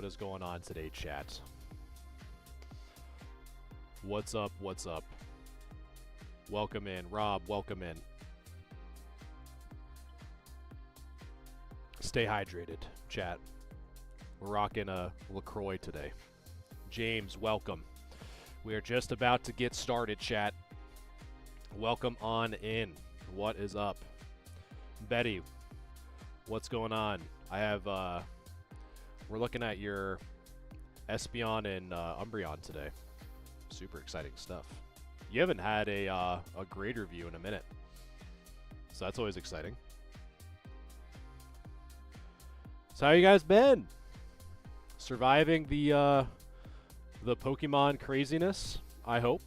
is going on today, chat? What's up? What's up? Welcome in. Rob, welcome in. Stay hydrated, chat. We're rocking a LaCroix today. James, welcome. We are just about to get started, chat. Welcome on in. What is up? Betty, what's going on? I have, we're looking at your Espeon and Umbreon today. Super exciting stuff. You haven't had a grade review in a minute, so that's always exciting. So how you guys been? Surviving the Pokemon craziness, I hope.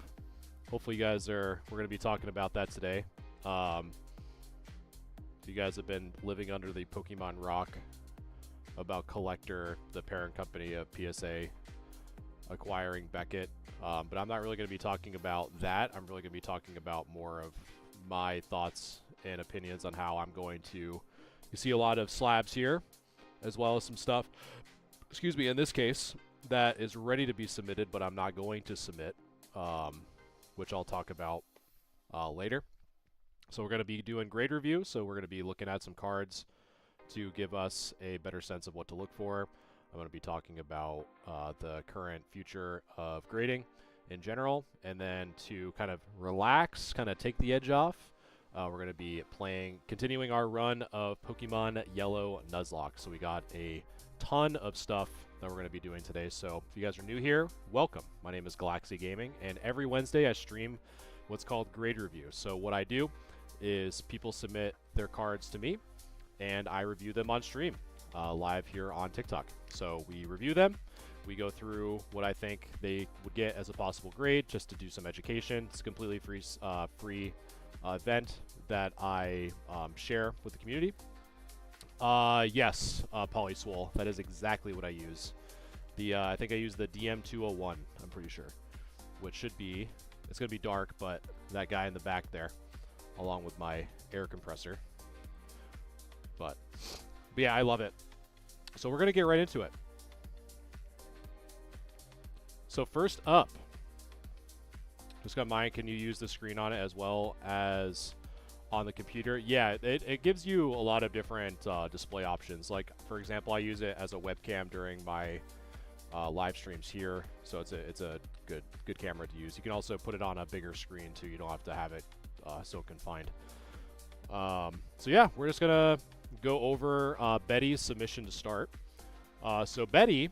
Hopefully you guys are, we're going to be talking about that today. If you guys have been living under the Pokemon rock about Collector, the parent company of PSA, acquiring Beckett. But I'm not really going to be talking about that. I'm really going to be talking about more of my thoughts and opinions on how I'm going to... You see a lot of slabs here, as well as some stuff, excuse me, in this case, that is ready to be submitted, but I'm not going to submit, which I'll talk about later. So we're going to be doing grade review, so we're going to be looking at some cards to give us a better sense of what to look for. I'm going to be talking about the current future of grading in general, and then to kind of relax, kind of take the edge off, we're going to be continuing our run of Pokemon Yellow Nuzlocke. So we got a ton of stuff that we're going to be doing today. So if you guys are new here, welcome. My name is Galaxy Gaming, and every Wednesday I stream what's called grade review. So what I do is people submit their cards to me, and I review them on stream. Live here on TikTok. So we review them, we go through what I think they would get as a possible grade, just to do some education. It's a completely free event that I share with the community. Yes, Polyswole, that is exactly what I use. I think I use the DM201, I'm pretty sure, which should be, it's going to be dark, but that guy in the back there, along with my air compressor. But yeah, I love it. So we're going to get right into it. So first up, just got mine. Can you use the screen on it as well as on the computer? Yeah, it gives you a lot of different display options. Like, for example, I use it as a webcam during my live streams here. So it's a good camera to use. You can also put it on a bigger screen too. You don't have to have it so confined. So yeah, we're just going to go over Betty's submission to start. So Betty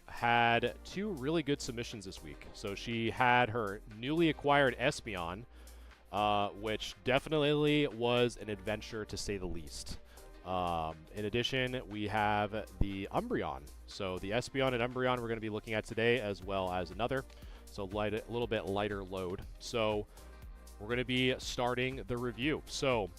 had two really good submissions this week. So she had her newly acquired Espeon, which definitely was an adventure to say the least. In addition, we have the Umbreon. So the Espeon and Umbreon we're going to be looking at today, as well as another. So a little bit lighter load. So we're going to be starting the review. So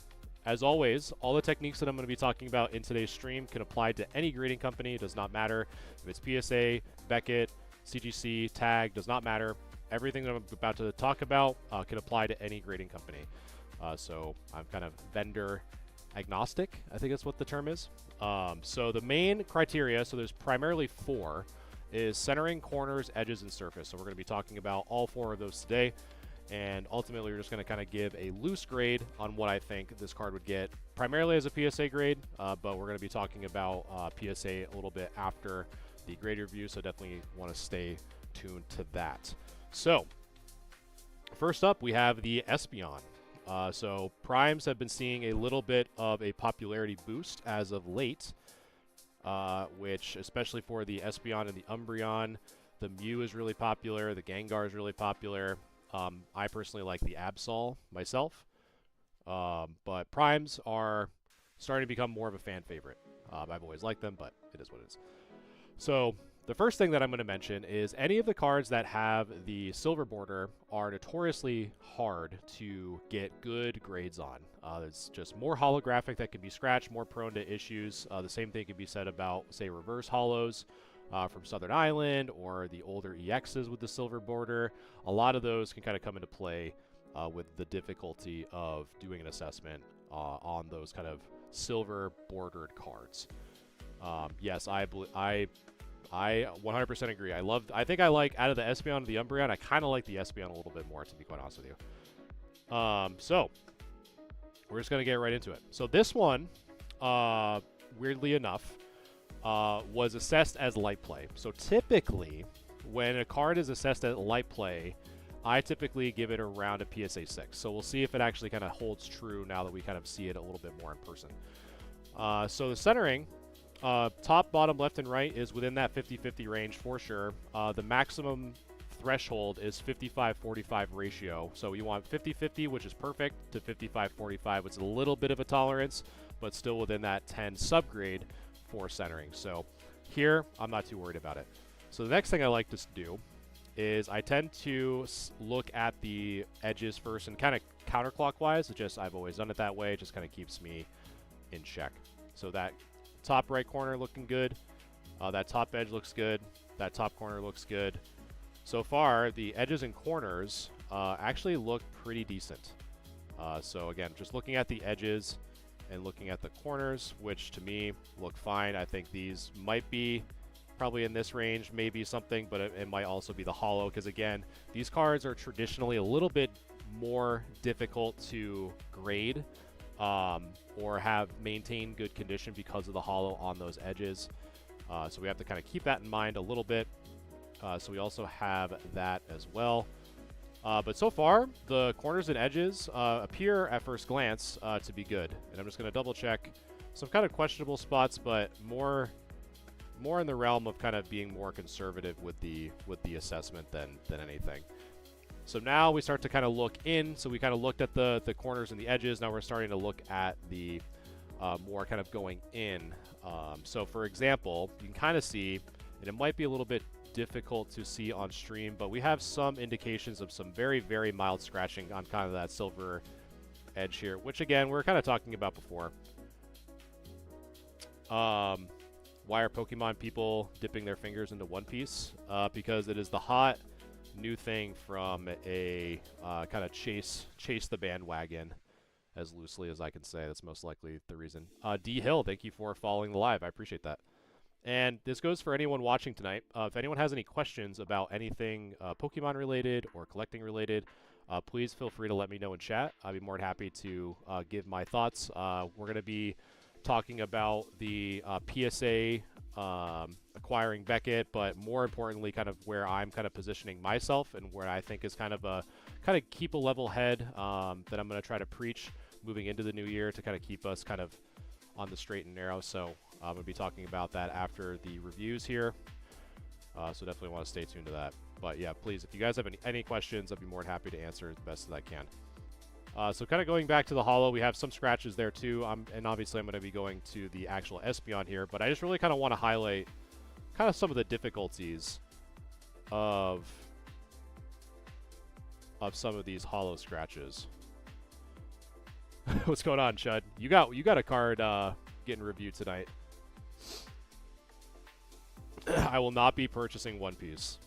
as always, all the techniques that I'm going to be talking about in today's stream can apply to any grading company. It does not matter if it's PSA, Beckett, CGC, Tag, does not matter. Everything that I'm about to talk about can apply to any grading company. So I'm kind of vendor agnostic, I think that's what the term is. So the main criteria, so there's primarily four, is centering, corners, edges, and surface. So we're going to be talking about all four of those today. And ultimately, we're just going to kind of give a loose grade on what I think this card would get, primarily as a PSA grade, but we're going to be talking about PSA a little bit after the grade review, so definitely want to stay tuned to that. So, first up, we have the Espeon. So, Primes have been seeing a little bit of a popularity boost as of late, which, especially for the Espeon and the Umbreon, the Mew is really popular, the Gengar is really popular. I personally like the Absol myself, but Primes are starting to become more of a fan favorite. I've always liked them, but it is what it is. So the first thing that I'm going to mention is any of the cards that have the silver border are notoriously hard to get good grades on. It's just more holographic that can be scratched, more prone to issues. The same thing can be said about, say, reverse holos. From Southern Island, or the older EXs with the silver border. A lot of those can kind of come into play with the difficulty of doing an assessment on those kind of silver bordered cards. Yes, I I 100% agree. I think I like, out of the Espeon and the Umbreon, I kind of like the Espeon a little bit more, to be quite honest with you. So, we're just going to get right into it. So this one, weirdly enough, was assessed as light play. So typically, when a card is assessed as light play, I typically give it around a PSA 6. So we'll see if it actually kind of holds true now that we kind of see it a little bit more in person. So the centering, top, bottom, left, and right is within that 50-50 range for sure. The maximum threshold is 55-45 ratio. So you want 50-50, which is perfect, to 55-45, which is a little bit of a tolerance, but still within that 10 subgrade for centering. So here, I'm not too worried about it. So the next thing I like to do is I tend to look at the edges first and kind of counterclockwise. I've always done it that way. It just kind of keeps me in check. So that top right corner looking good. That top edge looks good. That top corner looks good. So far, the edges and corners actually look pretty decent. So again, just looking at the edges and looking at the corners, which to me look fine. I think these might be probably in this range, maybe something, but it might also be the hollow, because again, these cards are traditionally a little bit more difficult to grade or have maintained good condition because of the hollow on those edges. So we have to kind of keep that in mind a little bit. So we also have that as well. But so far, the corners and edges appear at first glance to be good. And I'm just going to double check some kind of questionable spots, but more in the realm of kind of being more conservative with the assessment than anything. So now we start to kind of look in. So we kind of looked at the corners and the edges. Now we're starting to look at the more kind of going in. So for example, you can kind of see, and it might be a little bit difficult to see on stream, but we have some indications of some very, very mild scratching on kind of that silver edge here, which again, we were kind of talking about before. Why are Pokemon people dipping their fingers into One Piece? Because it is the hot new thing from a kind of chase the bandwagon, as loosely as I can say. That's most likely the reason. D Hill, thank you for following the live. I appreciate that. And this goes for anyone watching tonight. If anyone has any questions about anything Pokemon related or collecting related, please feel free to let me know in chat. I'd be more than happy to give my thoughts. We're going to be talking about the PSA acquiring Beckett, but more importantly, kind of where I'm kind of positioning myself and where I think is kind of keep a level head that I'm going to try to preach moving into the new year to kind of keep us kind of on the straight and narrow. So I'm going to be talking about that after the reviews here. So definitely want to stay tuned to that. But yeah, please, if you guys have any questions, I'd be more than happy to answer the best that I can. So kind of going back to the hollow, we have some scratches there too. And obviously I'm going to be going to the actual Espeon here, but I just really kind of want to highlight kind of some of the difficulties of some of these hollow scratches. What's going on, Chud? You got a card getting reviewed tonight. I will not be purchasing One Piece.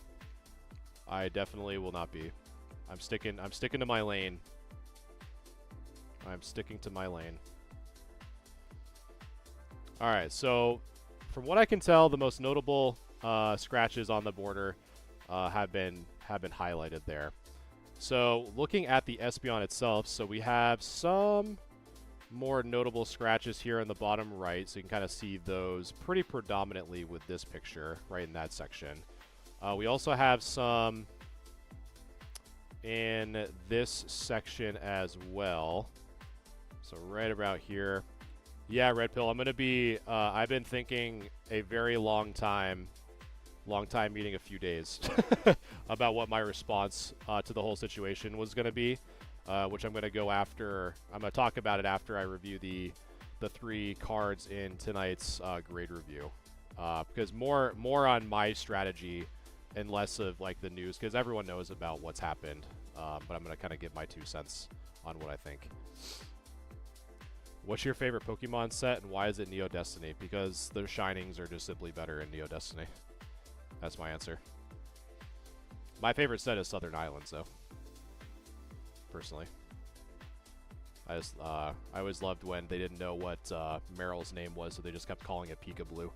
I definitely will not be. I'm sticking to my lane. I'm sticking to my lane. Alright, so from what I can tell, the most notable scratches on the border have been highlighted there. So looking at the Espeon itself, so we have some more notable scratches here in the bottom right, so you can kind of see those pretty predominantly with this picture right in that section. We also have some in this section as well. So right about here. Yeah, Red Pill, I'm going to be, I've been thinking a very long time, meaning a few days, about what my response to the whole situation was going to be, which I'm going to go after. I'm going to talk about it after I review the 3 cards in tonight's grade review, because more on my strategy and less of like the news, because everyone knows about what's happened, but I'm going to kind of give my 2 cents on what I think. What's your favorite Pokemon set, and why is it Neo Destiny? Because their shinings are just simply better in Neo Destiny. That's my answer. My favorite set is Southern Islands, though. Personally. I always loved when they didn't know what Meryl's name was, so they just kept calling it Pika Blue.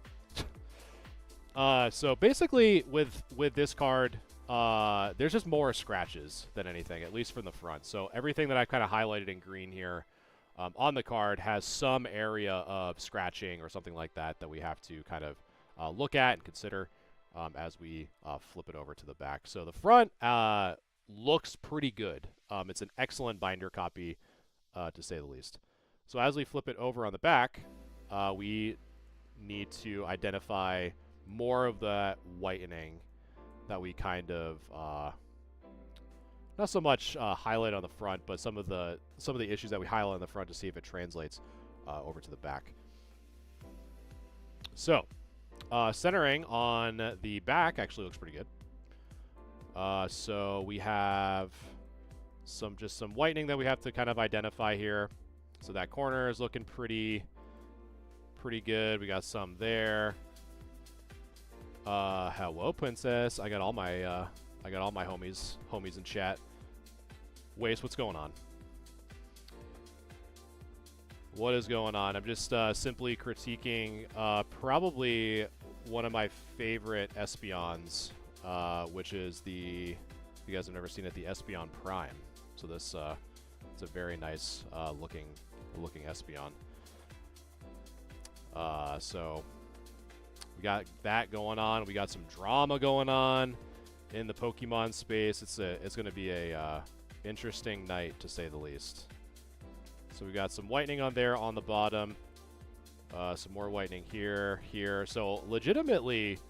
So basically, with this card, there's just more scratches than anything, at least from the front. So everything that I kind of highlighted in green here on the card has some area of scratching or something like that that we have to kind of look at and consider as we flip it over to the back. So the front looks pretty good. It's an excellent binder copy, to say the least. So as we flip it over on the back, we need to identify more of the whitening that we kind of not so much highlight on the front, but some of the issues that we highlight on the front to see if it translates over to the back. So centering on the back actually looks pretty good. So we have some whitening that we have to kind of identify here. So that corner is looking pretty good. We got some there. Hello, princess. I got all my homies in chat. Waste, what's going on? What is going on? I'm just simply critiquing probably one of my favorite Espeons, which is the, if you guys have never seen it, the Espeon Prime. So this it's a very nice looking Espeon. So we got that going on. We got some drama going on in the Pokemon space. It's going to be a interesting night, to say the least. So we got some whitening on there on the bottom. Some more whitening here. So legitimately,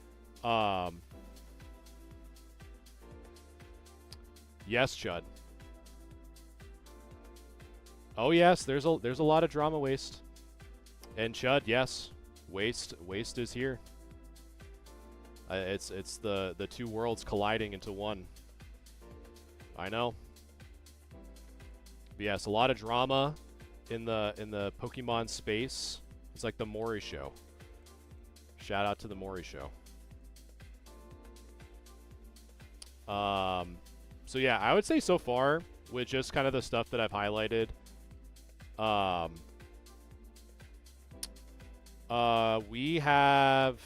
yes, Chud. Oh yes, there's a lot of drama waste. And Chud, yes, waste is here. It's the two worlds colliding into one. I know. But yes, a lot of drama in the Pokemon space. It's like the Maury Show. Shout out to the Maury Show. So yeah, I would say so far with just kind of the stuff that I've highlighted, we have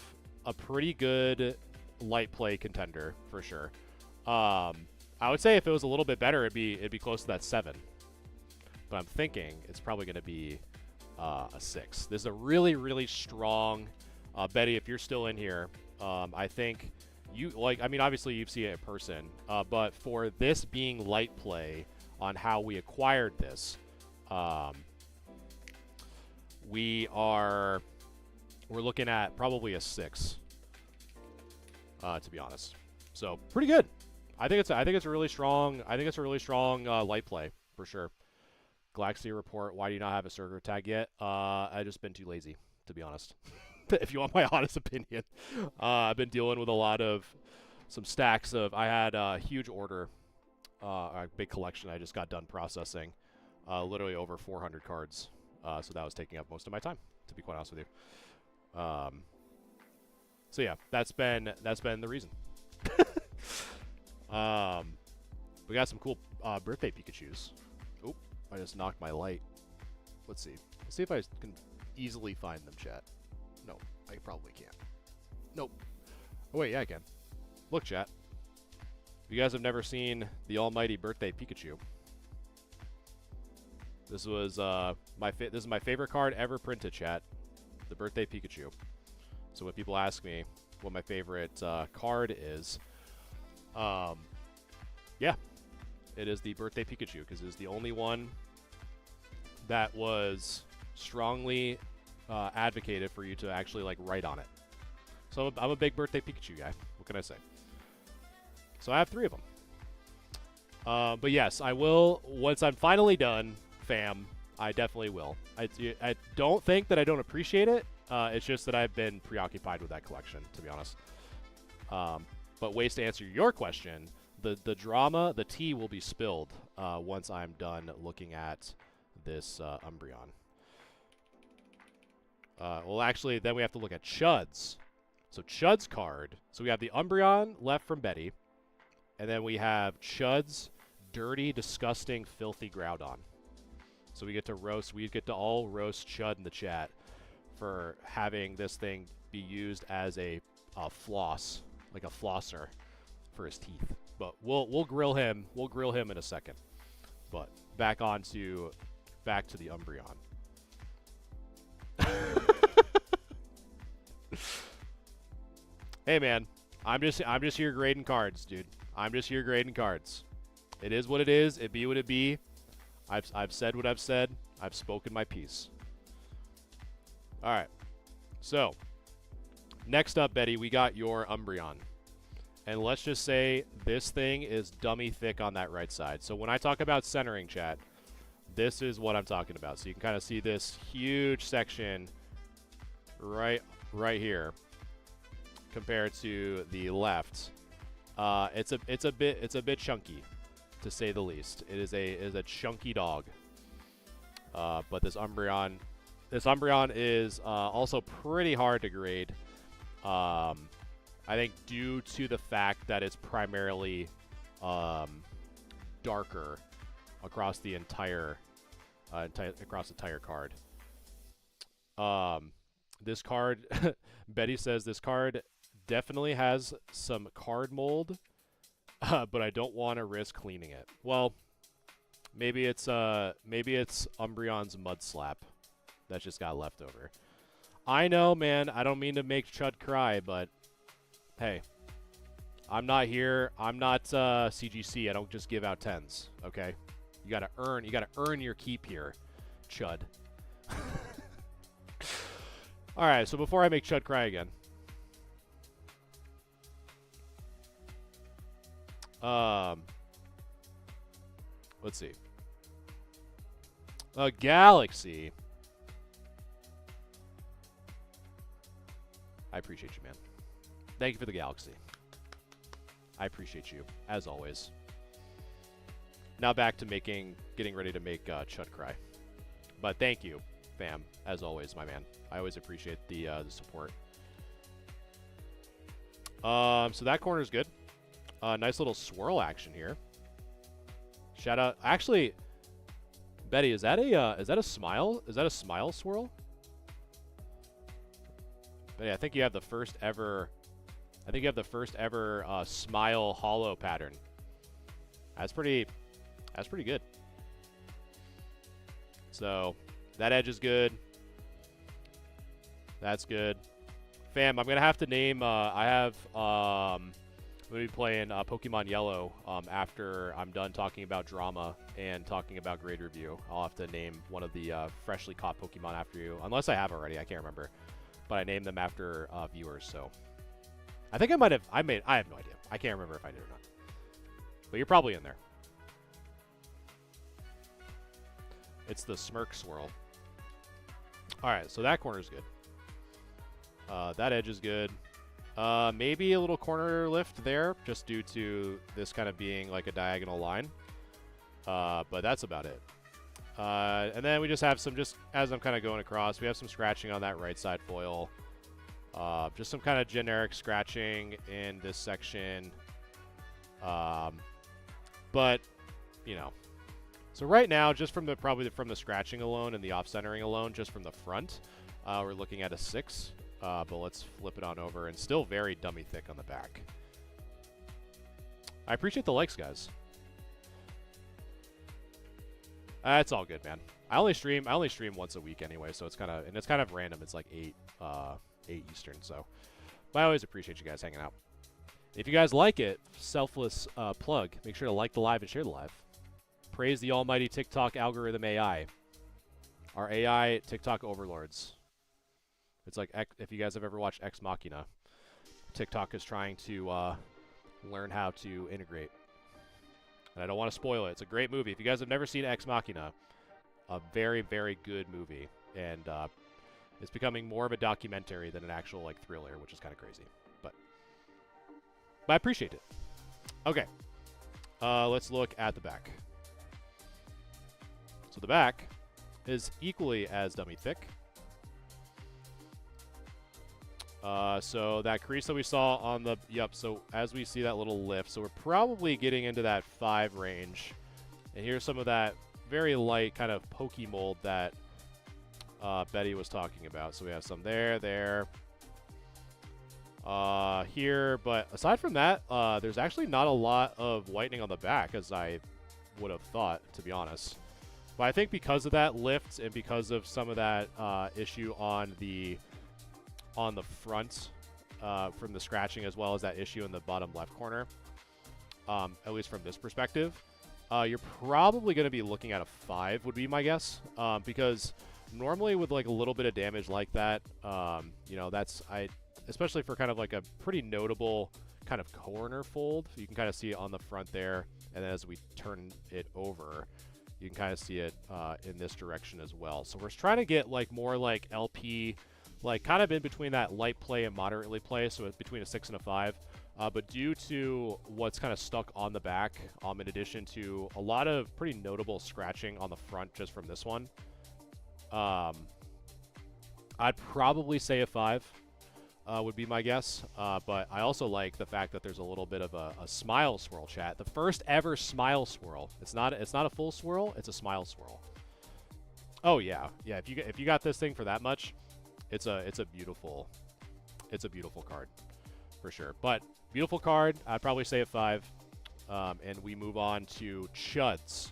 a pretty good light play contender for sure. I would say if it was a little bit better, it'd be close to that 7. But I'm thinking it's probably going to be a 6. This is a really strong Betty. If you're still in here, I think you I mean, obviously you've seen it in person, but for this being light play on how we acquired this, we're looking at probably a 6, to be honest. So pretty good. I think it's a really strong light play for sure. Galaxy report. Why do you not have a Surger tag yet? I've just been too lazy, to be honest. If you want my honest opinion, I've been dealing with some stacks of. I had a huge order, a big collection. I just got done processing, literally over 400 cards. So that was taking up most of my time, to be quite honest with you. So yeah, that's been the reason. We got some cool birthday Pikachus. Oh, I just knocked my light. Let's see. Let's see if I can easily find them, chat. No, I probably can't. Nope. Oh wait, yeah, I can. Look, chat. If you guys have never seen the almighty birthday Pikachu, this was this is my favorite card ever printed, chat. The birthday Pikachu. So when people ask me what my favorite card is, yeah, it is the birthday Pikachu, because it is the only one that was strongly advocated for you to actually like write on it. So I'm a big birthday Pikachu guy. What can I say? So I have 3 of them. But yes, I will, once I'm finally done, fam, I definitely will. I don't think that I don't appreciate it. It's just that I've been preoccupied with that collection, to be honest. But ways to answer your question, the drama, the tea will be spilled once I'm done looking at this Umbreon. Well, actually, then we have to look at Chud's. So Chud's card. So we have the Umbreon left from Betty. And then we have Chud's dirty, disgusting, filthy Groudon. So we get to all roast Chud in the chat for having this thing be used as a floss, like a flosser for his teeth. But we'll grill him. We'll grill him in a second. But back to the Umbreon. Hey man, I'm just here grading cards, dude. I'm just here grading cards. It is what it is. It be what it be. I've said what I've said. I've spoken my piece. All right. So, next up, Betty, we got your Umbreon. And let's just say this thing is dummy thick on that right side. So when I talk about centering, chat, this is what I'm talking about. So you can kind of see this huge section right here compared to the left. It's a bit chunky, to say the least. It is a chunky dog. But this Umbreon is also pretty hard to grade. I think due to the fact that it's primarily darker across the entire card. This card, Betty says this card definitely has some card mold, but I don't want to risk cleaning it. Well, maybe it's Umbreon's Mud Slap that just got left over. I know, man. I don't mean to make Chud cry, but hey, I'm not here. I'm not CGC. I don't just give out 10s. Okay, you gotta earn your keep here, Chud. All right. So before I make Chud cry again, let's see. A Galaxy. I appreciate you, man. Thank you for the Galaxy. I appreciate you, as always. Now back to getting ready to make Chud cry. But thank you, fam, as always, my man. I always appreciate the support. So that corner is good. Nice little swirl action here. Shout out. Actually, Betty, is that a smile? Is that a smile swirl? Betty, I think you have the first ever. Smile hollow pattern. That's pretty good. So that edge is good. That's good. Fam, I'm gonna have to name. I'm gonna be playing Pokemon Yellow after I'm done talking about drama and talking about grade review. I'll have to name one of the freshly caught Pokemon after you, unless I have already. I can't remember, but I named them after viewers. So I think I might have. I have no idea. I can't remember if I did or not. But you're probably in there. It's the Smirk Swirl. All right, so that corner is good. That edge is good. Maybe a little corner lift there, just due to this kind of being like a diagonal line. But that's about it. And then we just have some, just as I'm kind of going across, we have some scratching on that right side foil. Just some kind of generic scratching in this section. But, you know. So right now, just from probably from the scratching alone and the off-centering alone, just from the front, we're looking at a 6. But let's flip it on over, and still very dummy thick on the back. I appreciate the likes, guys. It's all good, man. I only stream once a week anyway, so it's kind of random. It's like 8 Eastern, so. But I always appreciate you guys hanging out. If you guys like it, selfless plug, make sure to like the live and share the live. Praise the almighty TikTok algorithm AI. Our AI TikTok overlords. It's like, if you guys have ever watched Ex Machina, TikTok is trying to learn how to integrate. And I don't want to spoil it. It's a great movie. If you guys have never seen Ex Machina, a very, very good movie. And it's becoming more of a documentary than an actual like thriller, which is kind of crazy. But I appreciate it. Okay. Let's look at the back. So the back is equally as dummy thick. So that crease that we saw on the, so as we see that little lift, so we're probably getting into that 5 range. And here's some of that very light kind of pokey mold that Betty was talking about. So we have some there. here, but aside from that, there's actually not a lot of whitening on the back as I would have thought, to be honest. But I think because of that lift and because of some of that issue on the front from the scratching, as well as that issue in the bottom left corner, at least from this perspective, you're probably going to be looking at a 5 would be my guess, because normally with like a little bit of damage like that, you know, especially for kind of like a pretty notable kind of corner fold, you can kind of see it on the front there, and then as we turn it over, you can kind of see it in this direction as well. So we're trying to get like more like LP, like kind of in between that light play and moderately play, so it's between a 6 and a 5. But due to what's kind of stuck on the back, in addition to a lot of pretty notable scratching on the front just from this one, I'd probably say a 5 would be my guess. But I also like the fact that there's a little bit of a smile swirl, chat. The first ever smile swirl. It's not a full swirl, it's a smile swirl. Oh yeah, yeah. If you got this thing for that much, it's a beautiful card for sure. But beautiful card. I'd probably say a 5. And we move on to Chuds.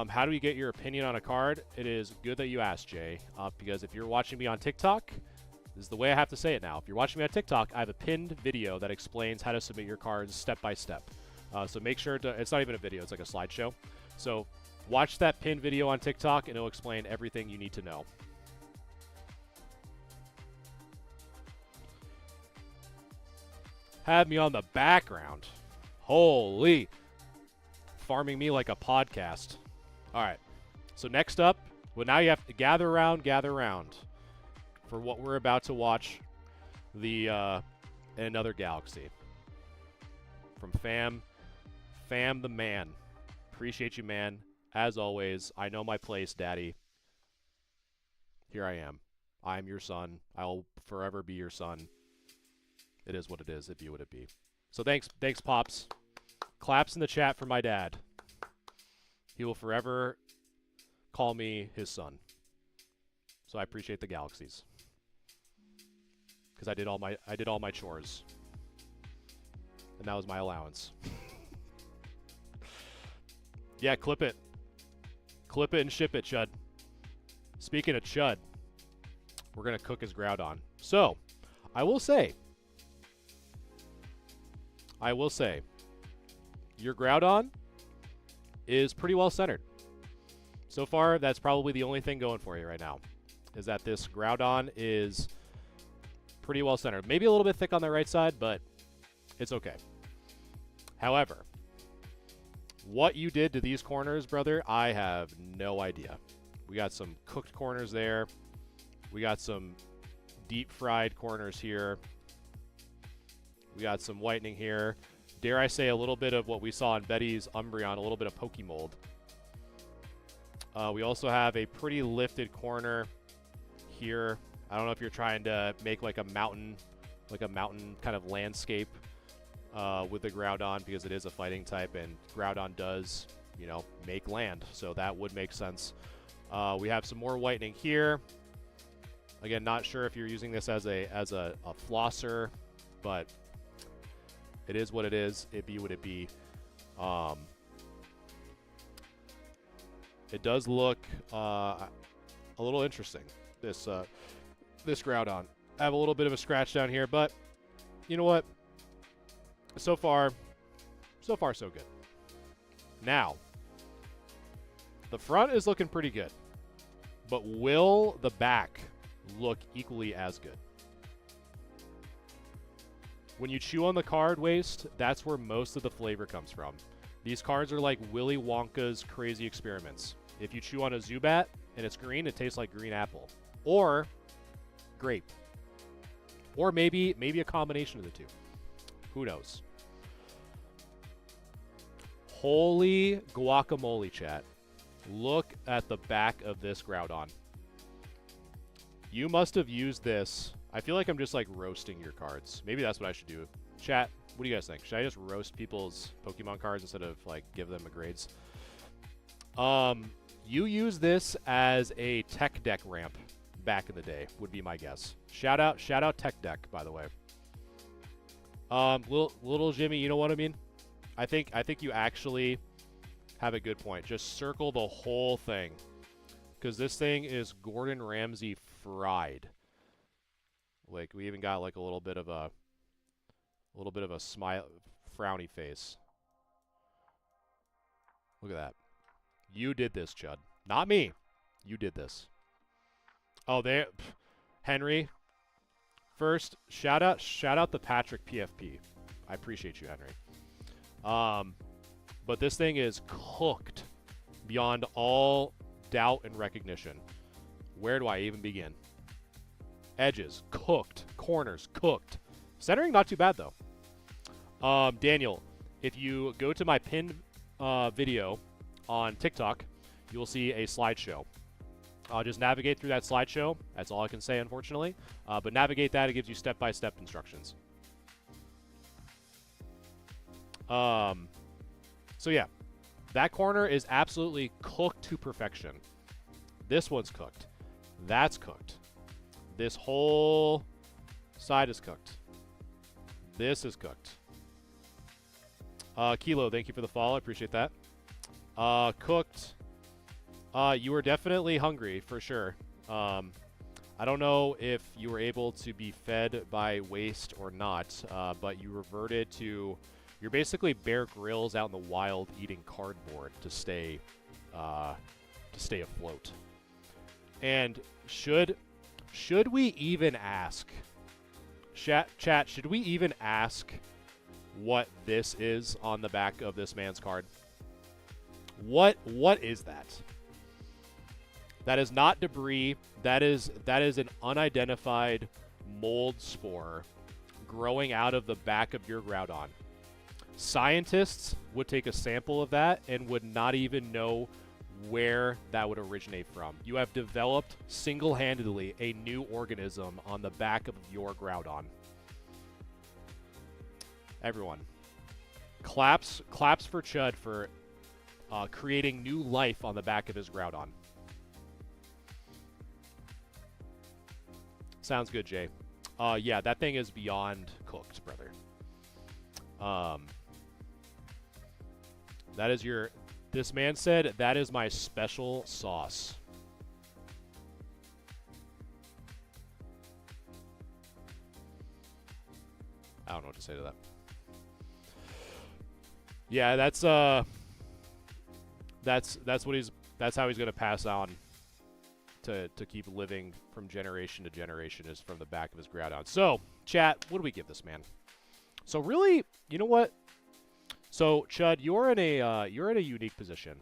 How do we get your opinion on a card? It is good that you asked, Jay, because if you're watching me on TikTok, this is the way I have to say it now. If you're watching me on TikTok, I have a pinned video that explains how to submit your cards step by step. So make sure to, it's not even a video, it's like a slideshow. So watch that pinned video on TikTok and it'll explain everything you need to know. Have me on the background. Holy. Farming me like a podcast. All right. So next up, well, now you have to gather around for what we're about to watch, the Another Galaxy. From Fam the man. Appreciate you, man. As always, I know my place, Daddy. Here I am. I'm your son. I'll forever be your son. It is what it is. It be what it be. So thanks, Pops. Claps in the chat for my dad. He will forever call me his son. So I appreciate the galaxies. Because I did all my chores. And that was my allowance. Yeah, clip it. Clip it and ship it, Chud. Speaking of Chud, we're going to cook his Groudon. So, I will say, your Groudon is pretty well centered. So far, that's probably the only thing going for you right now, is that this Groudon is pretty well centered. Maybe a little bit thick on the right side, but it's okay. However, what you did to these corners, brother, I have no idea. We got some cooked corners there. We got some deep fried corners here. We got some whitening here. Dare I say a little bit of what we saw in Betty's Umbreon, a little bit of Pokemold. We also have a pretty lifted corner here. I don't know if you're trying to make like a mountain kind of landscape with the Groudon, because it is a fighting type, and Groudon does, you know, make land. So that would make sense. We have some more whitening here. Again, not sure if you're using this as a flosser, but it is what it is. It be what it be. It does look a little interesting, this Groudon. I have a little bit of a scratch down here, but you know what? So far, so good. Now, the front is looking pretty good, but will the back look equally as good? When you chew on the card waste, that's where most of the flavor comes from. These cards are like Willy Wonka's crazy experiments. If you chew on a Zubat and it's green, it tastes like green apple. Or grape. Or maybe a combination of the two. Who knows? Holy guacamole, chat. Look at the back of this Groudon. You must have used this. I feel like I'm just like roasting your cards. Maybe that's what I should do. Chat, what do you guys think? Should I just roast people's Pokemon cards instead of like give them a grades? You use this as a tech deck ramp back in the day, would be my guess. Shout out Tech Deck, by the way. Little Jimmy, you know what I mean? I think you actually have a good point. Just circle the whole thing, because this thing is Gordon Ramsay fried. Like, we even got like a little bit of a smile, frowny face. Look at that. You did this, Chud. Not me. You did this. Oh, there, Henry. First, shout out the Patrick PFP. I appreciate you, Henry. But this thing is cooked beyond all doubt and recognition. Where do I even begin? Edges, cooked. Corners, cooked. Centering, not too bad, though. Daniel, if you go to my pinned video on TikTok, you will see a slideshow. Just navigate through that slideshow. That's all I can say, unfortunately. But navigate that. It gives you step-by-step instructions. So yeah, that corner is absolutely cooked to perfection. This one's cooked. That's cooked. This whole side is cooked. This is cooked. Kilo, thank you for the follow. I appreciate that. Cooked. You were definitely hungry, for sure. I don't know if you were able to be fed by waste or not, but you reverted to... You're basically Bear Grylls out in the wild eating cardboard to stay afloat. And should we even ask... Chat, should we even ask what this is on the back of this man's card? What is that? That is not debris. That is an unidentified mold spore growing out of the back of your Groudon. Scientists would take a sample of that and would not even know where that would originate from. You have developed single-handedly a new organism on the back of your Groudon. Everyone, claps for Chud for creating new life on the back of his Groudon. Sounds good, Jay. Yeah, that thing is beyond cooked, brother. That is your... This man said, that is my special sauce. I don't know what to say to that. Yeah, that's what he's... That's how he's going to pass on to keep living from generation to generation, is from the back of his Groudon. So, chat, what do we give this man? So really, you know what? So, Chud, you're in a unique position.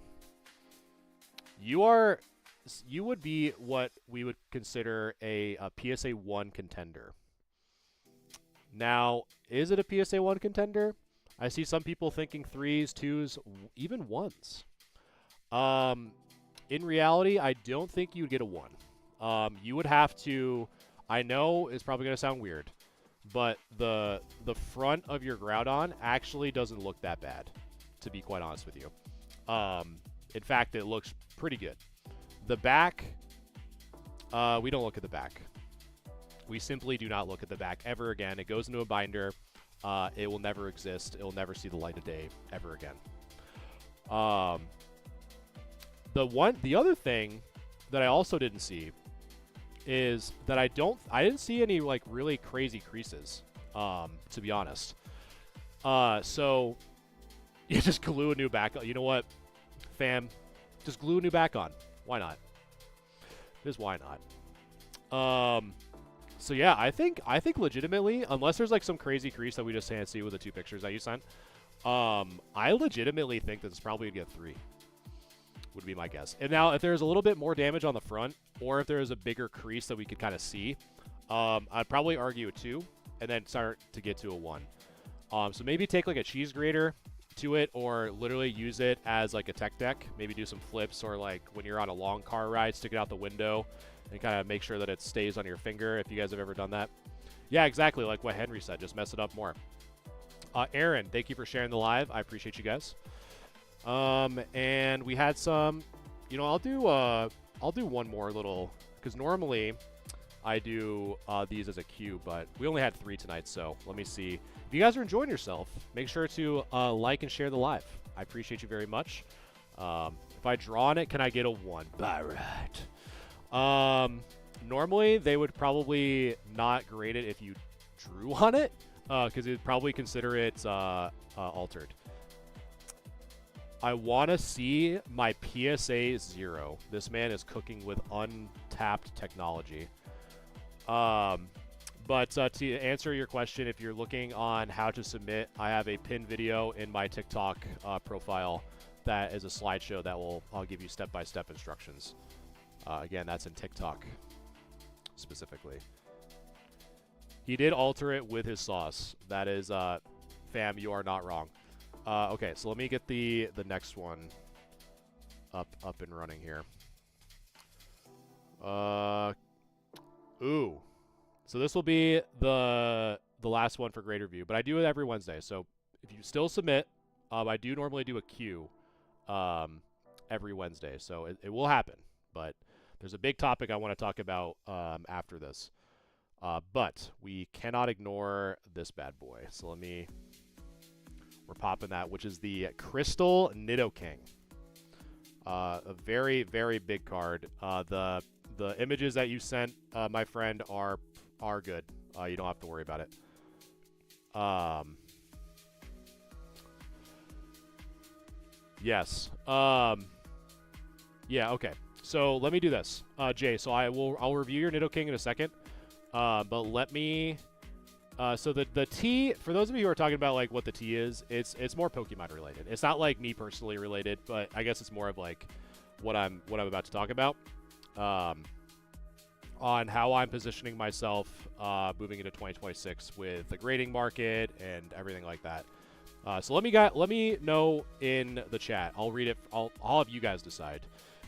You would be what we would consider a PSA 1 contender. Now, is it a PSA 1 contender? I see some people thinking 3s, 2s, even 1s. In reality, I don't think you'd get a 1. You would have to... I know it's probably going to sound weird, but the front of your Groudon actually doesn't look that bad, to be quite honest with you. In fact, it looks pretty good. The back, we don't look at the back. We simply do not look at the back ever again. It goes into a binder. It will never exist. It will never see the light of day ever again. The other thing that I also didn't see is that I didn't see any like really crazy creases, to be honest. So you just glue a new back on. You know what, fam? Just glue a new back on. Why not? Just why not? So yeah, I think legitimately, unless there's like some crazy crease that we just can't see with the 2 pictures that you sent, I legitimately think that it's probably gonna get 3. Would be my guess. And now, if there's a little bit more damage on the front, or if there's a bigger crease that we could kind of see, I'd probably argue a 2, and then start to get to a 1. So maybe take like a cheese grater to it, or literally use it as like a tech deck. Maybe do some flips, or like when you're on a long car ride, stick it out the window and kind of make sure that it stays on your finger, if you guys have ever done that. Yeah, exactly like what Henry said. Just mess it up more. Aaron, thank you for sharing the live. I appreciate you guys. And we had some, you know, I'll do one more little, because normally I do these as a queue, but we only had 3 tonight, so let me see. If you guys are enjoying yourself, make sure to like and share the live. I appreciate you very much. If I draw on it, can I get a 1? Barrett. Normally, they would probably not grade it if you drew on it, because they'd probably consider it altered. I want to see my PSA 0. This man is cooking with untapped technology. But to answer your question, if you're looking on how to submit, I have a pinned video in my TikTok profile that is a slideshow that I'll give you step-by-step instructions. Again, that's in TikTok specifically. He did alter it with his sauce. That is, fam, you are not wrong. Okay, so let me get the next one up and running here. Ooh. So this will be the last one for grade review, but I do it every Wednesday. So if you still submit, I do normally do a queue every Wednesday. So it will happen, but there's a big topic I want to talk about after this. But we cannot ignore this bad boy. So we're popping that, which is the Crystal Nidoking. A very, very big card. The images that you sent, my friend, are good. You don't have to worry about it. Yes. Yeah, okay. So let me do this. Jay, so I'll review your Nidoking in a second. But let me so the T, for those of you who are talking about like what the T is, it's more Pokemon related. It's not like me personally related, but I guess it's more of like what I'm about to talk about. On how I'm positioning myself moving into 2026 with the grading market and everything like that. So let me know in the chat. I'll read it. I'll have you guys decide.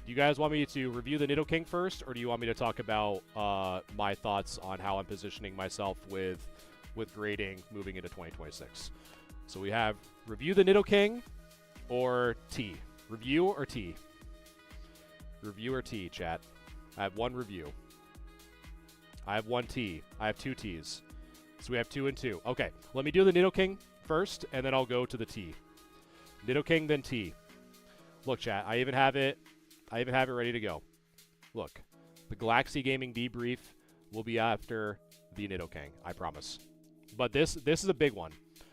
Do you guys want me to review the Nidoking first, or do you want me to talk about my thoughts on how I'm positioning myself with grading moving into 2026? So we have review the Nidoking or T. Review or T? Review or T, chat. I have 1 review. I have 1 T. I have 2 Ts. So we have 2 and 2. Okay, let me do the Nidoking first, and then I'll go to the T. Nidoking, then T. Look, chat, I even have it ready to go. Look, the Galaxy Gaming debrief will be after the Nidoking, I promise. But this is a big one.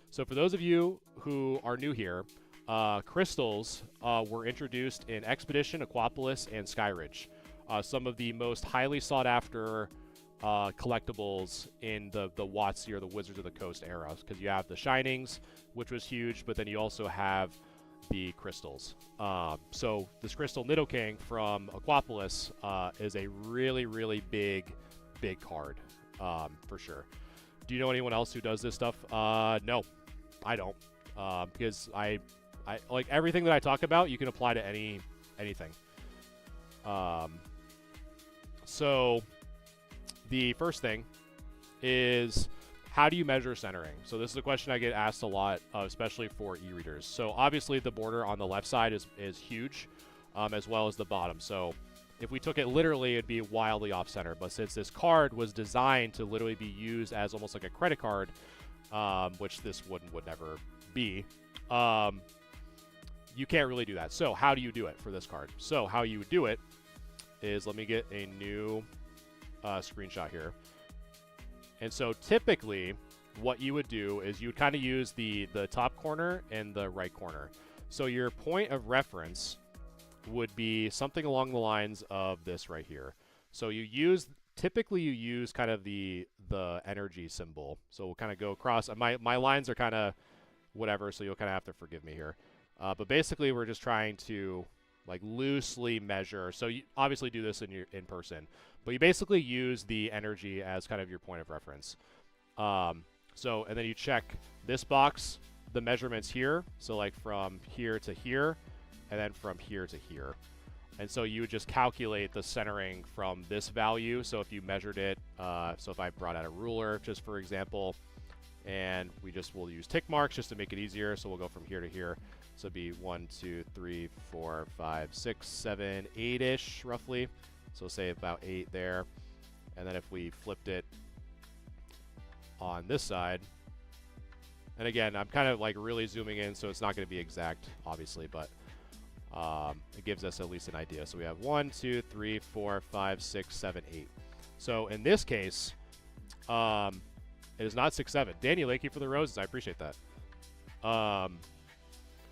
So for those of you who are new here, crystals were introduced in Expedition, Aquapolis, and Skyridge. Some of the most highly sought after collectibles in the WotC or the Wizards of the Coast era, because you have the Shinings, which was huge, but then you also have the crystals. So this Crystal Nidoking from Aquapolis is a really, really big card for sure. Do you know anyone else who does this stuff? No, I don't, because I like everything that I talk about. You can apply to anything. So the first thing is, how do you measure centering? So this is a question I get asked a lot, especially for e-readers. So obviously the border on the left side is huge, as well as the bottom. So if we took it literally, it'd be wildly off center. But since this card was designed to literally be used as almost like a credit card, which this would never be, you can't really do that. So how do you do it for this card? So how you would do it is, let me get a new screenshot here. And so typically what you would do is you would kind of use the top corner and the right corner. So your point of reference would be something along the lines of this right here. So typically you use kind of the energy symbol. So we'll kind of go across. My lines are kind of whatever, so you'll kind of have to forgive me here. But basically we're just trying to like loosely measure. So you obviously do this in person, but you basically use the energy as kind of your point of reference. So, and then you check this box, the measurements here. So like from here to here, and then from here to here. And so you would just calculate the centering from this value. So if you measured it, so if I brought out a ruler, just for example, and we'll use tick marks just to make it easier. So we'll go from here to here. So it'd be 1, 2, 3, 4, 5, 6, 7, 8-ish roughly. So say about 8 there. And then if we flipped it on this side, and again, I'm kind of like really zooming in, so it's not going to be exact, obviously, but it gives us at least an idea. So we have 1, 2, 3, 4, 5, 6, 7, 8. So in this case, it is not 6, 7. Daniel, thank you for the roses. I appreciate that.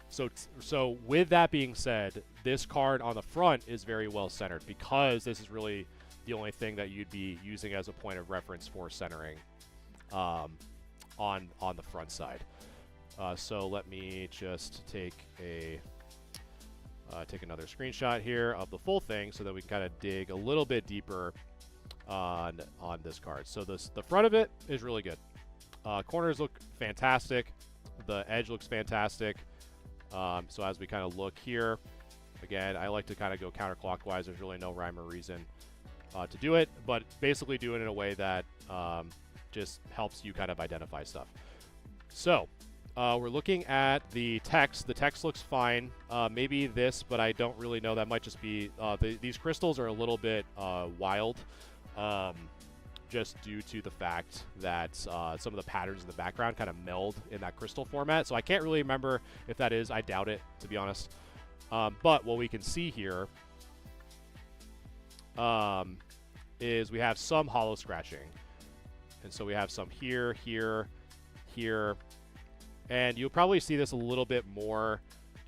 So with that being said, this card on the front is very well centered because this is really the only thing that you'd be using as a point of reference for centering on the front side. So let me just take another screenshot here of the full thing so that we can kind of dig a little bit deeper on this card. So the front of it is really good. Corners look fantastic. The edge looks fantastic. So as we kind of look here, again, I like to kind of go counterclockwise. There's really no rhyme or reason to do it, but basically do it in a way that just helps you kind of identify stuff. So we're looking at the text. The text looks fine. Maybe this, but I don't really know. That might just be these crystals are a little bit wild, just due to the fact that some of the patterns in the background kind of meld in that crystal format. So I can't really remember if that is. I doubt it, to be honest. But what we can see here is we have some hollow scratching. And so we have some here, here, here. And you'll probably see this a little bit more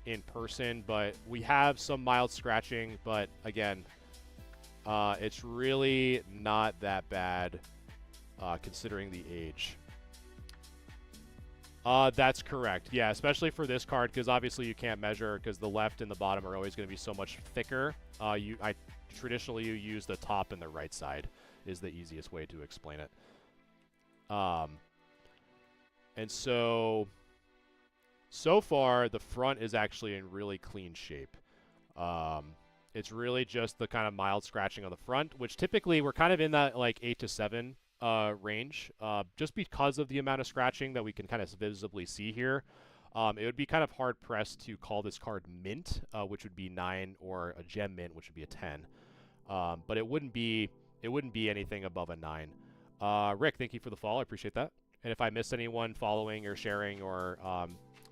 in person, but we have some mild scratching. But again, it's really not that bad considering the age. That's correct. Yeah, especially for this card, because obviously you can't measure because the left and the bottom are always going to be so much thicker. Traditionally you use the top and the right side is the easiest way to explain it. And so far the front is actually in really clean shape. It's really just the kind of mild scratching on the front, which typically we're kind of in that like 8 to 7 range, just because of the amount of scratching that we can kind of visibly see here. It would be kind of hard pressed to call this card mint, which would be 9, or a gem mint, which would be a 10. But it wouldn't be anything above a 9. Rick, thank you for the follow. I appreciate that. And if I missed anyone following or sharing or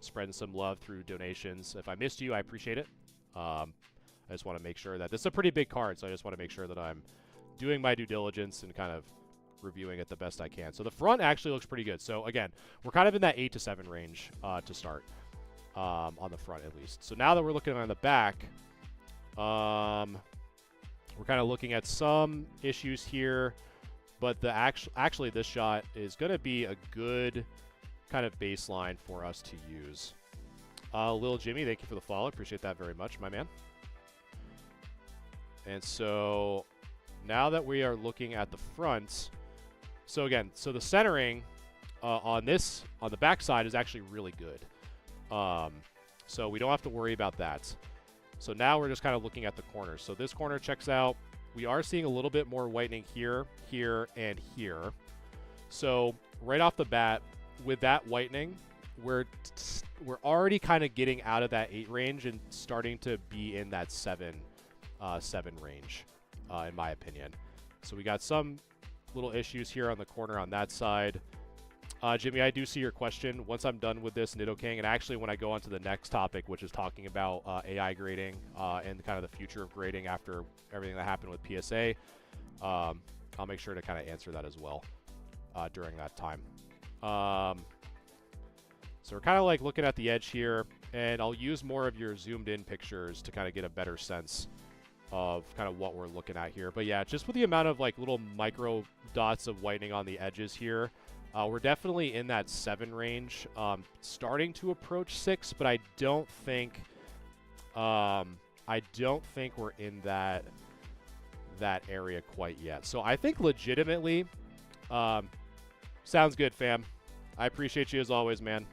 spreading some love through donations, if I missed you, I appreciate it. I just want to make sure that this is a pretty big card, so I just want to make sure that I'm doing my due diligence and kind of reviewing it the best I can. So the front actually looks pretty good. So again, we're kind of in that 8 to 7 range to start on the front at least. So now that we're looking on the back, we're kind of looking at some issues here, but the actually this shot is going to be a good kind of baseline for us to use. Lil Jimmy, thank you for the follow. Appreciate that very much, my man. And so now that we are looking at the front, so again, so the centering on the back side is actually really good. So we don't have to worry about that. So now we're just kind of looking at the corners. So this corner checks out. We are seeing a little bit more whitening here, here, and here. So right off the bat, with that whitening, we're already kind of getting out of that 8 range and starting to be in that 7 range, in my opinion. So we got some little issues here on the corner on that side. Jimmy, I do see your question. Once I'm done with this Nidoking, and actually when I go on to the next topic, which is talking about AI grading and kind of the future of grading after everything that happened with PSA, I'll make sure to kind of answer that as well during that time. So we're kind of like looking at the edge here, and I'll use more of your zoomed in pictures to kind of get a better sense of kind of what we're looking at here. But yeah, just with the amount of like little micro dots of whitening on the edges here, we're definitely in that 7 range, starting to approach 6, but I don't think we're in that area quite yet. So I think legitimately, sounds good, fam. I appreciate you as always, man.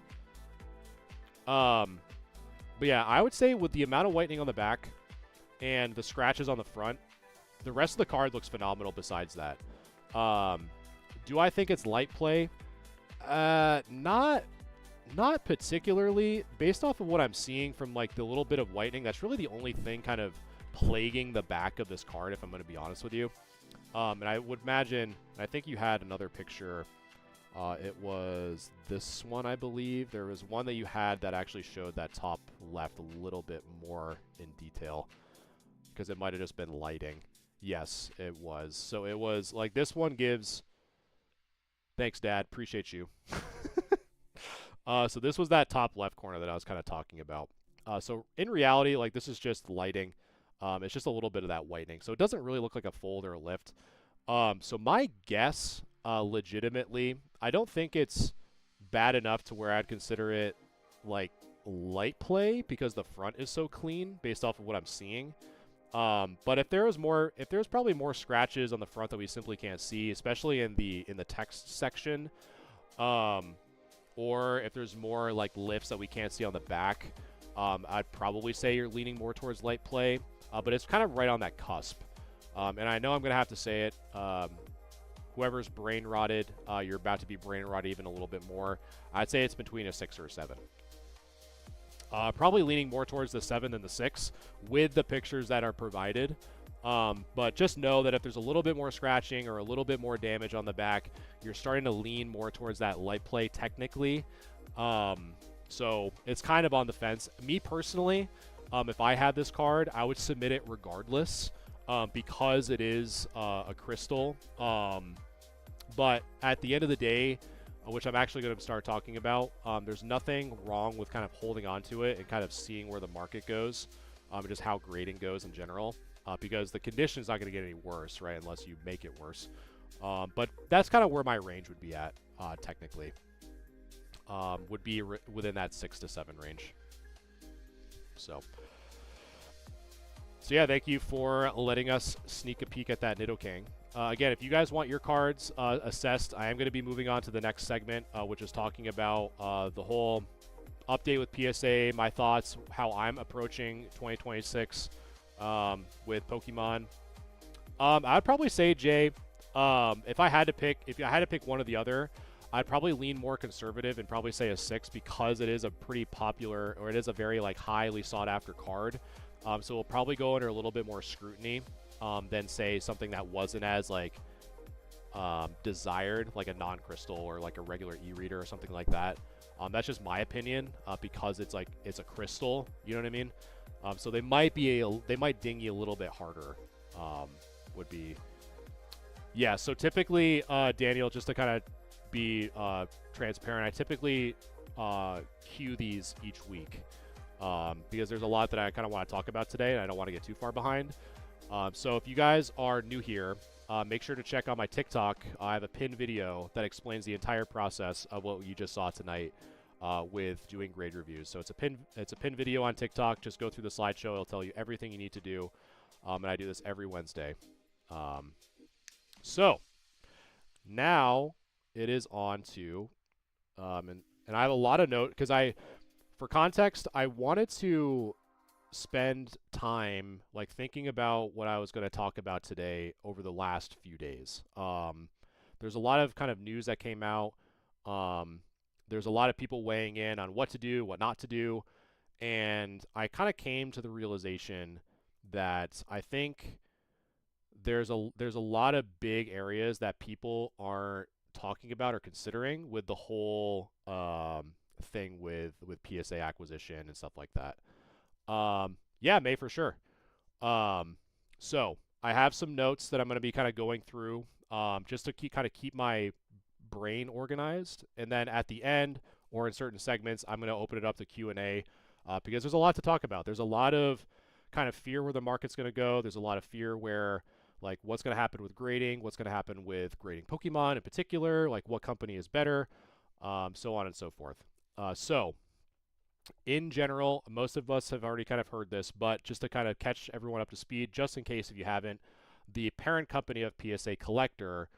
But yeah, I would say with the amount of whitening on the back and the scratches on the front, the rest of the card looks phenomenal besides that. Do I think it's light play? Not particularly. Based off of what I'm seeing from like the little bit of whitening, that's really the only thing kind of plaguing the back of this card, if I'm going to be honest with you. And I would imagine, and I think you had another picture. It was this one, I believe. There was one that you had that actually showed that top left a little bit more in detail, because it might have just been lighting. Yes, it was. So it was like this one gives. Thanks, Dad. Appreciate you. So this was that top left corner that I was kind of talking about. So in reality, like this is just lighting. It's just a little bit of that whitening. So it doesn't really look like a fold or a lift. So my guess, legitimately, I don't think it's bad enough to where I'd consider it like light play because the front is so clean based off of what I'm seeing. But if there's probably more scratches on the front that we simply can't see, especially in the text section, or if there's more like lifts that we can't see on the back, I'd probably say you're leaning more towards light play. But it's kind of right on that cusp. And I know I'm gonna have to say it. Whoever's brain rotted, you're about to be brain rotted even a little bit more. I'd say it's between a 6 or a 7. Probably leaning more towards the 7 than the 6 with the pictures that are provided. But just know that if there's a little bit more scratching or a little bit more damage on the back, you're starting to lean more towards that light play technically. So it's kind of on the fence. Me personally, if I had this card, I would submit it regardless because it is a crystal. But at the end of the day, which I'm actually going to start talking about, there's nothing wrong with kind of holding on to it and kind of seeing where the market goes, and just how grading goes in general, because the condition's not going to get any worse, right, unless you make it worse. But that's kind of where my range would be at, technically. Would be within that 6 to 7 range. So yeah, thank you for letting us sneak a peek at that Nidoking. Again, if you guys want your cards assessed, I am going to be moving on to the next segment, which is talking about the whole update with PSA, my thoughts, how I'm approaching 2026 with Pokemon. I'd probably say, Jay, if I had to pick one or the other, I'd probably lean more conservative and probably say a 6 because it is a pretty popular, or it is a very like highly sought after card. So we'll probably go under a little bit more scrutiny than say something that wasn't as like desired, like a non-crystal or like a regular e-reader or something like that. That's just my opinion because it's a crystal. You know what I mean? So they might ding you a little bit harder. Would be, yeah. So typically, Daniel, just to kind of be transparent, I typically queue these each week. Because there's a lot that I kind of want to talk about today, and I don't want to get too far behind. So if you guys are new here, make sure to check out my TikTok. I have a pinned video that explains the entire process of what you just saw tonight with doing grade reviews. So it's a pinned video on TikTok. Just go through the slideshow. It'll tell you everything you need to do. And I do this every Wednesday. So now it is on to, and I have a lot of notes because for context, I wanted to spend time like thinking about what I was going to talk about today over the last few days. There's a lot of kind of news that came out. There's a lot of people weighing in on what to do, what not to do, and I kind of came to the realization that I think there's a lot of big areas that people aren't talking about or considering with the whole thing with PSA acquisition and stuff like that. Yeah, May for sure. So I have some notes that I'm going to be kind of going through just to keep my brain organized, and then at the end or in certain segments, I'm going to open it up to Q&A because there's a lot to talk about. There's a lot of kind of fear where the market's going to go. There's a lot of fear where like what's going to happen with grading, what's going to happen with grading Pokemon in particular, like what company is better, so on and so forth. So in general, most of us have already kind of heard this, but just to kind of catch everyone up to speed, just in case if you haven't, the parent company of PSA Collector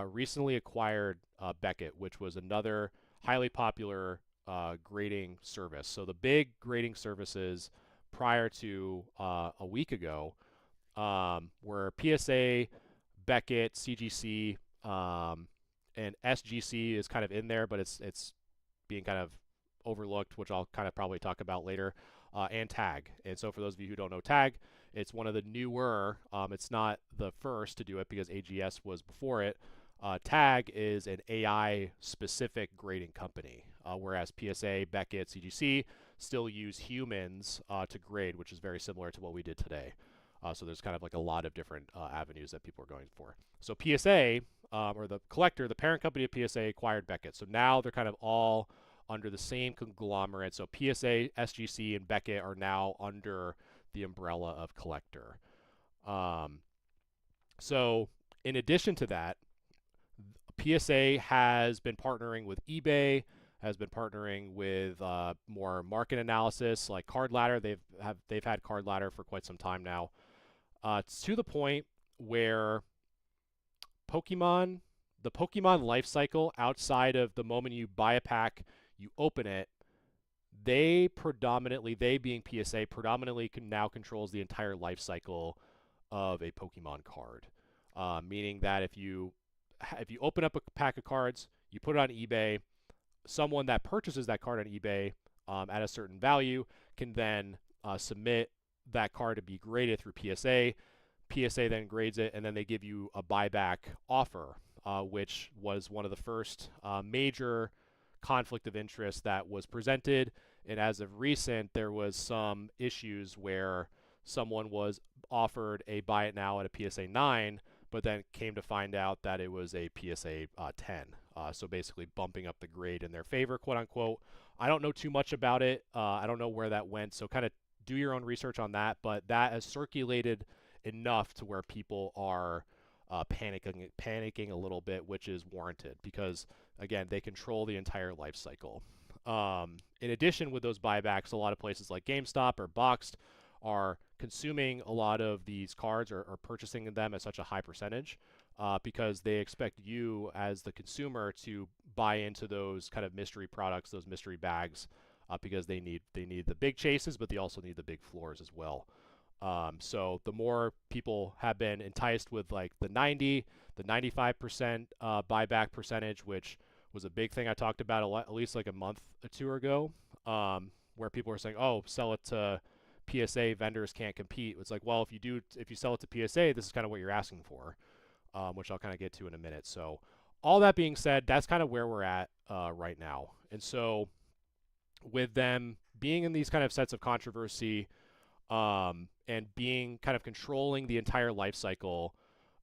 recently acquired Beckett, which was another highly popular grading service. So the big grading services prior to a week ago were PSA, Beckett, CGC, and SGC is kind of in there, but it's being kind of overlooked, which I'll kind of probably talk about later, and Tag. And so for those of you who don't know Tag, It's one of the newer. It's not the first to do it because AGS was before it. Tag is an AI-specific grading company, whereas PSA, Beckett, CGC still use humans to grade, which is very similar to what we did today. So there's kind of like a lot of different avenues that people are going for. So PSA, or the collector, the parent company of PSA acquired Beckett. So now they're kind of all under the same conglomerate. So PSA, SGC, and Beckett are now under the umbrella of collector. So in addition to that, PSA has been partnering with eBay, has been partnering with more market analysis like Card Ladder. They've had Card Ladder for quite some time now. It's to the point where the Pokemon life cycle, outside of the moment you buy a pack, you open it, they being PSA, predominantly now controls the entire life cycle of a Pokemon card. Meaning that if you open up a pack of cards, you put it on eBay, someone that purchases that card on eBay at a certain value can then submit that card to be graded through PSA. PSA then grades it, and then they give you a buyback offer, which was one of the first major conflict of interest that was presented. And as of recent, there was some issues where someone was offered a buy it now at a PSA 9, but then came to find out that it was a PSA 10. So basically bumping up the grade in their favor, quote unquote. I don't know too much about it. I don't know where that went. So kind of do your own research on that. But that has circulated enough to where people are panicking a little bit, which is warranted because, again, they control the entire life cycle. In addition, with those buybacks, a lot of places like GameStop or Boxed are consuming a lot of these cards or purchasing them at such a high percentage because they expect you as the consumer to buy into those kind of mystery products, those mystery bags, because they need the big chases, but they also need the big floors as well. So the more people have been enticed with like the 95% buyback percentage, which was a big thing I talked about at least like a month or two ago, where people were saying, oh, sell it to PSA, vendors can't compete. It's like, well, if you sell it to PSA, this is kind of what you're asking for, which I'll kind of get to in a minute. So all that being said, that's kind of where we're at right now. And so with them being in these kind of sets of controversy and being kind of controlling the entire life cycle,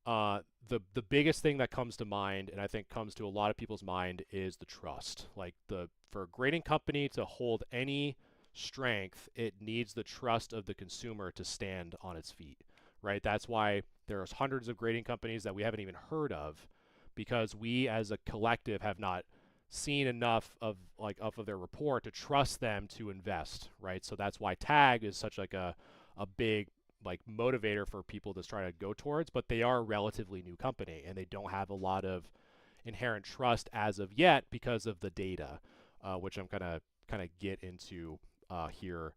the biggest thing that comes to mind, and I think comes to a lot of people's mind, is the trust. Like for a grading company to hold any strength, it needs the trust of the consumer to stand on its feet, right? That's why there's hundreds of grading companies that we haven't even heard of, because we as a collective have not seen enough of their report to trust them to invest, right? So that's why Tag is such like a big like motivator for people to try to go towards, but they are a relatively new company and they don't have a lot of inherent trust as of yet because of the data, which I'm gonna kind of get into here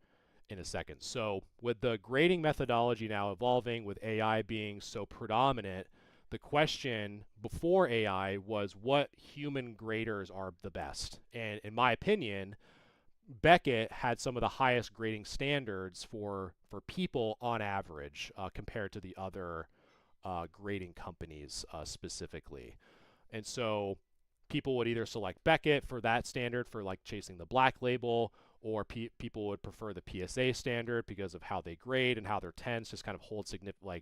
in a second. So with the grading methodology now evolving, with AI being so predominant, the question before AI was what human graders are the best. And in my opinion, Beckett had some of the highest grading standards for people on average compared to the other grading companies specifically. And so people would either select Beckett for that standard for like chasing the black label, or people would prefer the PSA standard because of how they grade and how their 10s just kind of hold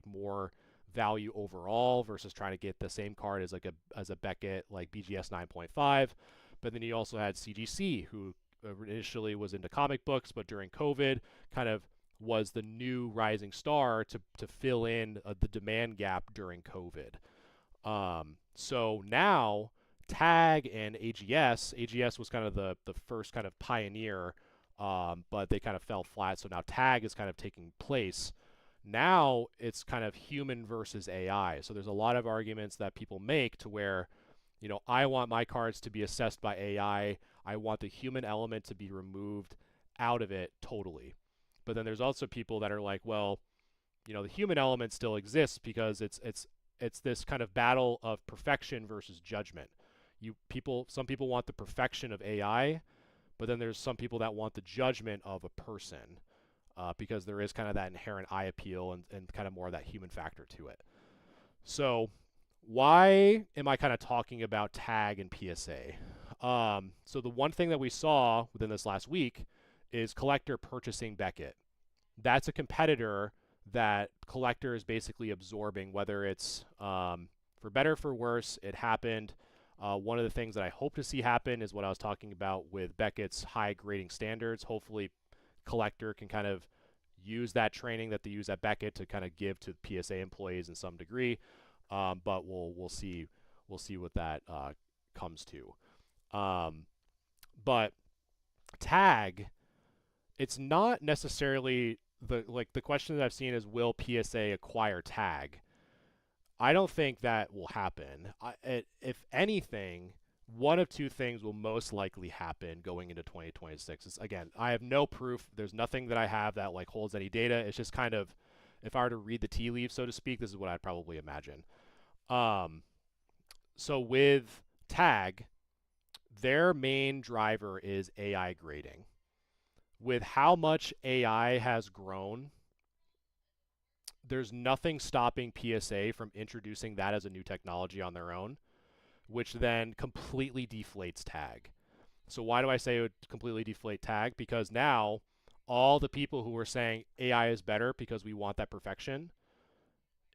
more value overall versus trying to get the same card as a Beckett like BGS 9.5. But then you also had CGC, who initially was into comic books, but during COVID kind of was the new rising star to fill in the demand gap during COVID. So now Tag and AGS was kind of the first kind of pioneer, but they kind of fell flat. So now Tag is kind of taking place. Now it's kind of human versus AI. So there's a lot of arguments that people make to where, I want my cards to be assessed by AI. I want the human element to be removed out of it totally. But then there's also people that are like, well, the human element still exists because it's this kind of battle of perfection versus judgment. Some people want the perfection of AI, but then there's some people that want the judgment of a person. because there is kind of that inherent eye appeal and kind of more of that human factor to it. So why am I kind of talking about tag and PSA? So the one thing that we saw within this last week is Collector purchasing Beckett. That's a competitor that Collector is basically absorbing, whether it's for better or for worse. It happened. One of the things that I hope to see happen is what I was talking about with Beckett's high grading standards. Hopefully, Collector can kind of use that training that they use at Beckett to kind of give to PSA employees in some degree. But we'll see what that comes to. But tag, it's not necessarily the question that I've seen is, will PSA acquire tag? I don't think that will happen. If anything, one of two things will most likely happen going into 2026. Again, I have no proof. There's nothing that I have that like holds any data. It's just kind of, if I were to read the tea leaves, so to speak, this is what I'd probably imagine. So with tag, their main driver is AI grading. With how much AI has grown, there's nothing stopping PSA from introducing that as a new technology on their own, which then completely deflates tag. So why do I say it would completely deflate tag? Because now all the people who were saying AI is better because we want that perfection,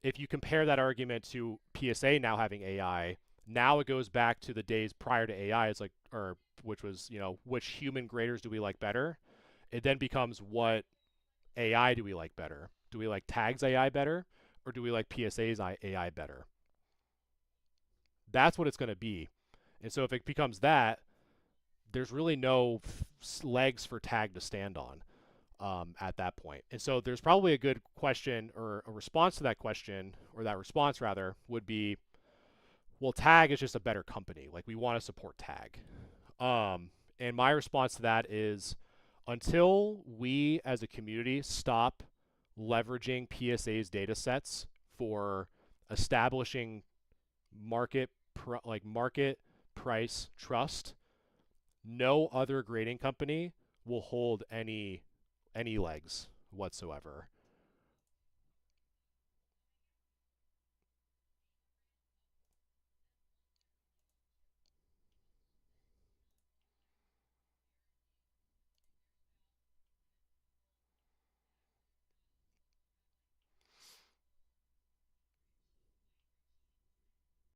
if you compare that argument to PSA now having AI, now it goes back to the days prior to AI. It's like, or which was, which human graders do we like better? It then becomes, what AI do we like better? Do we like tag's AI better, or do we like PSA's AI better? That's what it's going to be. And so if it becomes that, there's really no legs for tag to stand on at that point. And so there's probably a good question, or a response to that question, or that response rather, would be, well, tag is just a better company. Like, we want to support tag. And my response to that is, until we as a community stop leveraging PSA's data sets for establishing market price trust, no other grading company will hold any legs whatsoever.